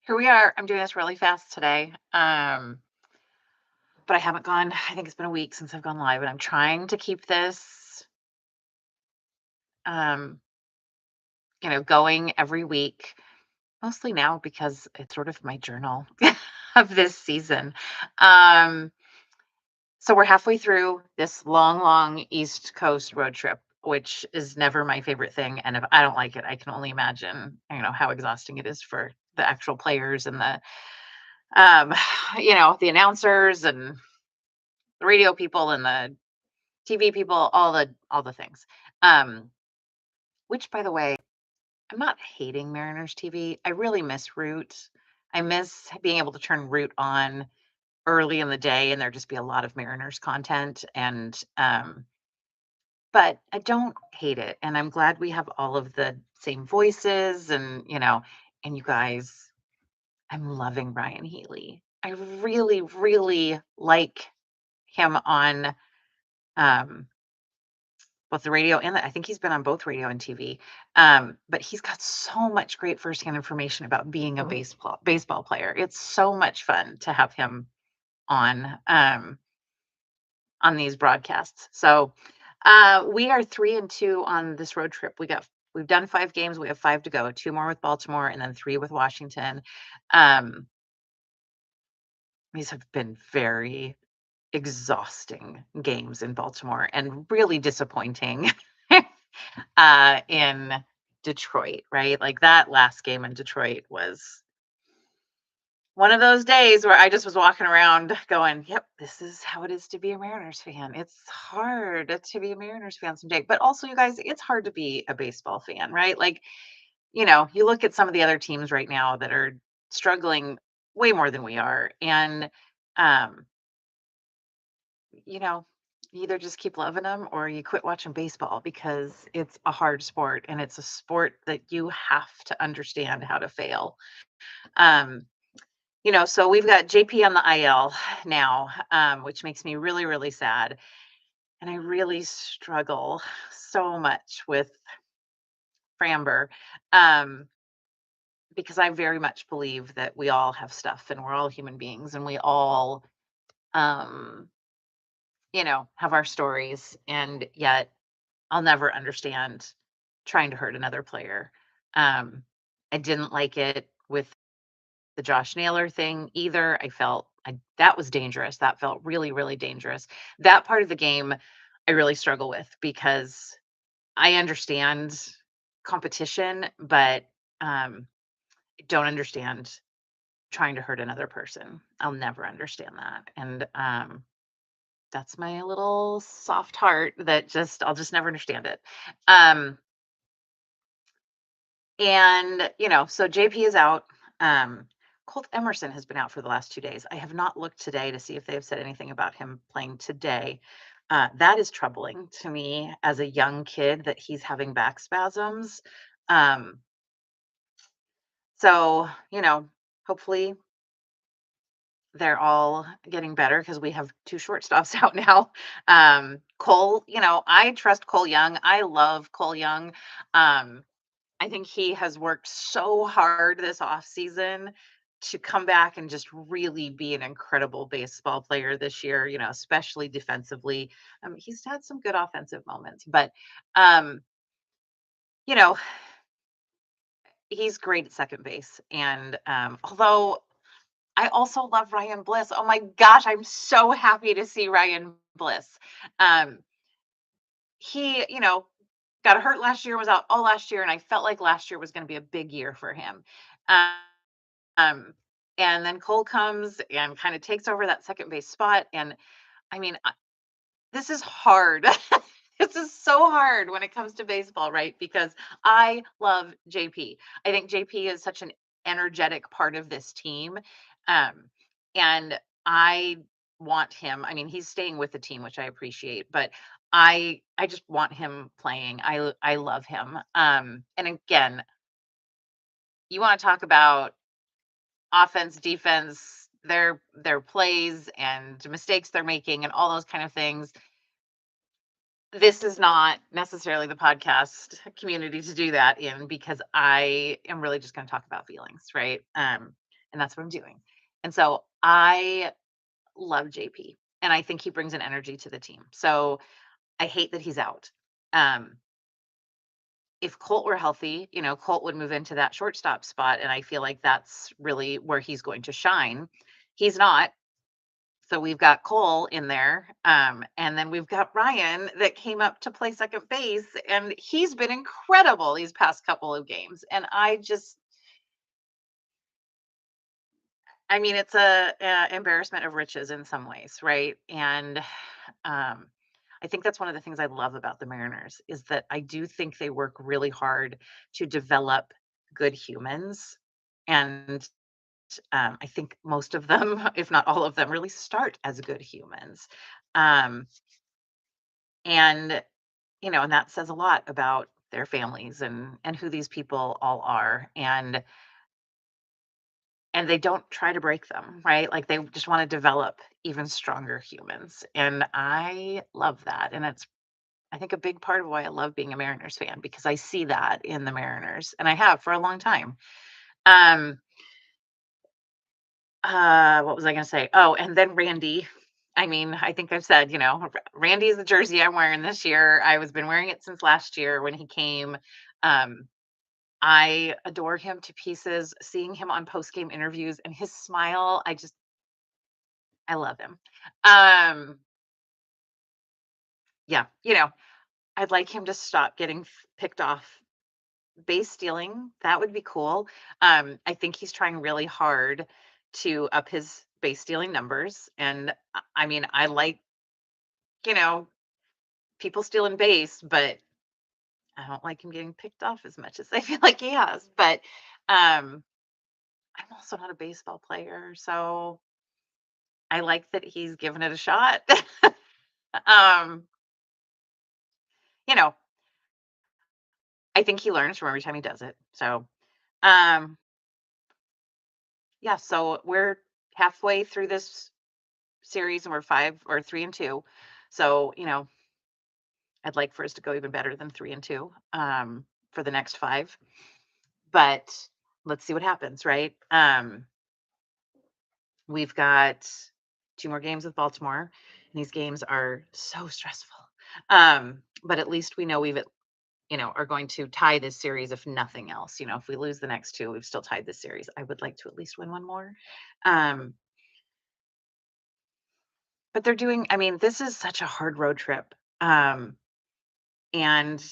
Here we are. I'm doing this really fast today. But I haven't gone, I think it's been a week since I've gone live, and I'm trying to keep this um, going every week, mostly now because it's sort of my journal of this season. Um, so we're halfway through this long, long East Coast road trip, which is never my favorite thing. And if I don't like it, I can only imagine, how exhausting it is for the actual players and um, the announcers and the radio people and the TV people, all the things. Um, which by the way, I'm not hating Mariners TV. I really miss Root. I miss being able to turn Root on early in the day and there just be a lot of Mariners content and but I don't hate it. And I'm glad we have all of the same voices and you guys, I'm loving Ryan Healy. I really, really like him on um both the radio and I think he's been on both radio and TV. But he's got so much great firsthand information about being a baseball player. It's so much fun to have him on on these broadcasts. So we are 3-2 on this road trip. We've done 5 games. We have 5 to go. 2 more with Baltimore and then 3 with Washington. Um, these have been very exhausting games in Baltimore and really disappointing in Detroit, right? Like that last game in Detroit was one of those days where I just was walking around going, yep, this is how it is to be a Mariners fan. It's hard to be a Mariners fan someday. But also, you guys, it's hard to be a baseball fan, right? Like, you look at some of the other teams right now that are struggling way more than we are. And, um, you know, you either just keep loving them or you quit watching baseball because it's a hard sport and it's a sport that you have to understand how to fail. Um, so we've got JP on the IL now, which makes me really, really sad. And I really struggle so much with Framber because I very much believe that we all have stuff and we're all human beings and we all, um, have our stories. And yet I'll never understand trying to hurt another player. Um, I didn't like it with the Josh Naylor thing either. That was dangerous. That felt really, really dangerous. That part of the game I really struggle with because I understand competition, but don't understand trying to hurt another person. I'll never understand that. And that's my little soft heart that I'll just never understand it. Um, And, so JP is out. Colt Emerson has been out for the last 2 days. I have not looked today to see if they have said anything about him playing today. That is troubling to me as a young kid that he's having back spasms. Um, so, hopefully they're all getting better because we have 2 shortstops out now. Cole, I trust Cole Young. I love Cole Young. Um, I think he has worked so hard this off season to come back and just really be an incredible baseball player this year, especially defensively. He's had some good offensive moments, but um, you know, he's great at second base. And although I also love Ryan Bliss. Oh my gosh, I'm so happy to see Ryan Bliss. Um, he, got hurt last year, was out all last year, and I felt like last year was going to be a big year for him. Um, Um, and then Cole comes and kind of takes over that second base spot. And I mean, this is hard. This is so hard when it comes to baseball, right? Because I love JP. I think JP is such an energetic part of this team. Um, and I want him. I mean, he's staying with the team, which I appreciate, but I just want him playing. I love him. And again, you want to talk about offense, defense, their plays and mistakes they're making and all those kind of things. This is not necessarily the podcast community to do that in because I am really just going to talk about feelings, right? and that's what I'm doing. And so I love JP, and I think he brings an energy to the team. So I hate that he's out. Um, if Colt were healthy, Colt would move into that shortstop spot, and I feel like that's really where he's going to shine. He's not. So we've got Cole in there, and then we've got Ryan that came up to play second base, and he's been incredible these past couple of games. And I mean, it's a embarrassment of riches in some ways, right? And um, I think that's one of the things I love about the Mariners is that I do think they work really hard to develop good humans, and I think most of them, if not all of them, really start as good humans. Um, and and that says a lot about their families and who these people all are. And they don't try to break them, right? Like they just want to develop even stronger humans. And I love that. And it's, I think, a big part of why I love being a Mariners fan, because I see that in the Mariners, and I have for a long time. Um, what was I going to say? Oh, and then Randy. I mean, I think I've said, Randy is the jersey I'm wearing this year. I was been wearing it since last year when he came. Um, I adore him to pieces. Seeing him on post game interviews and his smile, I love him. Um, yeah, I'd like him to stop getting picked off base stealing. That would be cool. I think he's trying really hard to up his base stealing numbers. And I mean, I like, you know, people stealing base, but I don't like him getting picked off as much as I feel like he has. But um, I'm also not a baseball player, so I like that he's given it a shot. um, you know, I think he learns from every time he does it. So, um, yeah, so we're halfway through this series and we're 3-2. So, I'd like for us to go even better than 3-2 for the next five. But let's see what happens, right? We've got two more games with Baltimore. And these games are so stressful. But at least we know are going to tie this series if nothing else. If we lose the next two, we've still tied this series. I would like to at least win one more. Um, but they're doing, I mean, this is such a hard road trip. Um, and,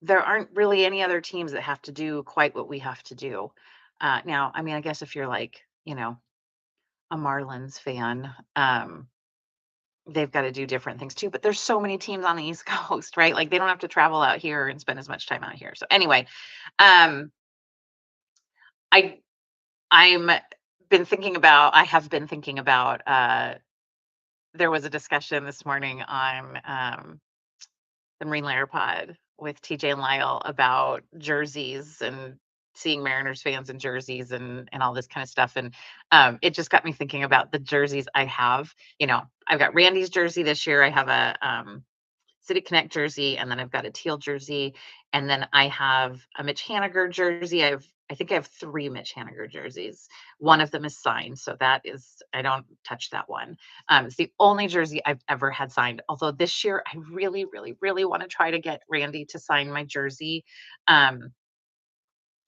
there aren't really any other teams that have to do quite what we have to do. Now, I mean, I guess if you're like, a Marlins fan, they've got to do different things too. But there's so many teams on the East Coast, right? Like they don't have to travel out here and spend as much time out here. So anyway, um, I I'm I have been thinking about there was a discussion this morning on the Marine Layer Pod with TJ and Lyle about jerseys and seeing Mariners fans in jerseys and all this kind of stuff. And it just got me thinking about the jerseys I have. I've got Randy's jersey this year. I have a City Connect jersey, and then I've got a teal jersey, and then I have a Mitch Haniger jersey. I think I have three Mitch Haniger jerseys. One of them is signed, so that is I don't touch that one. It's the only jersey I've ever had signed. Although this year I really, really, really want to try to get Randy to sign my jersey. Um,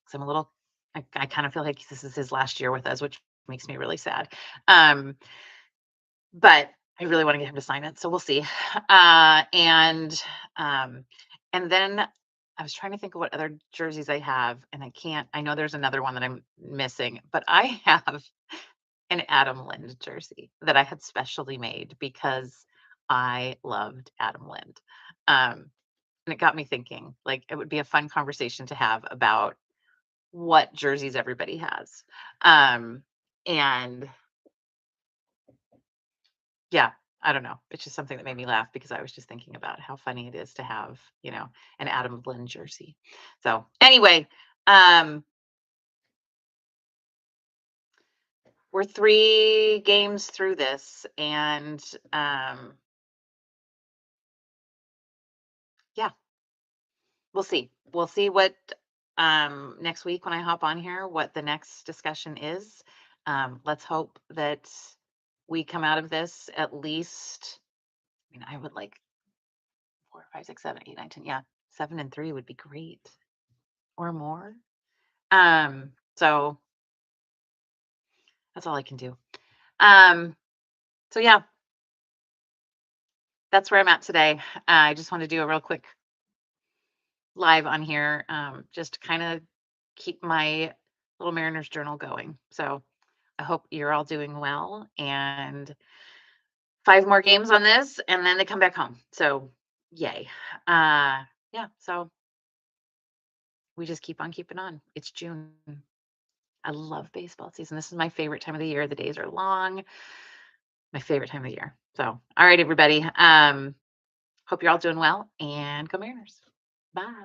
'Cause I'm a little, I kind of feel like this is his last year with us, which makes me really sad. Um, but I really want to get him to sign it, so we'll see. Um, and then I was trying to think of what other jerseys I have, and I can't. I know there's another one that I'm missing, but I have an Adam Lind jersey that I had specially made because I loved Adam Lind. And it got me thinking, like it would be a fun conversation to have about what jerseys everybody has. And Yeah, I don't know. It's just something that made me laugh because I was just thinking about how funny it is to have, an Adam Blinn jersey. So anyway, um, we're 3 games through this, and yeah, we'll see. We'll see what next week when I hop on here, what the next discussion is. Let's hope that we come out of this at least. I mean, I would like 4, 5, 6, 7, 8, 9, 10. Yeah, 7-3 would be great, or more. So that's all I can do. Um, so yeah, that's where I'm at today. I just want to do a real quick live on here, just to kind of keep my little Mariners journal going. So I hope you're all doing well. And 5 more games on this, and then they come back home. So yay. Yeah. So we just keep on keeping on. It's June. I love baseball season. This is my favorite time of the year. The days are long. My favorite time of the year. So, all right, everybody. Hope you're all doing well, and go Mariners. Bye.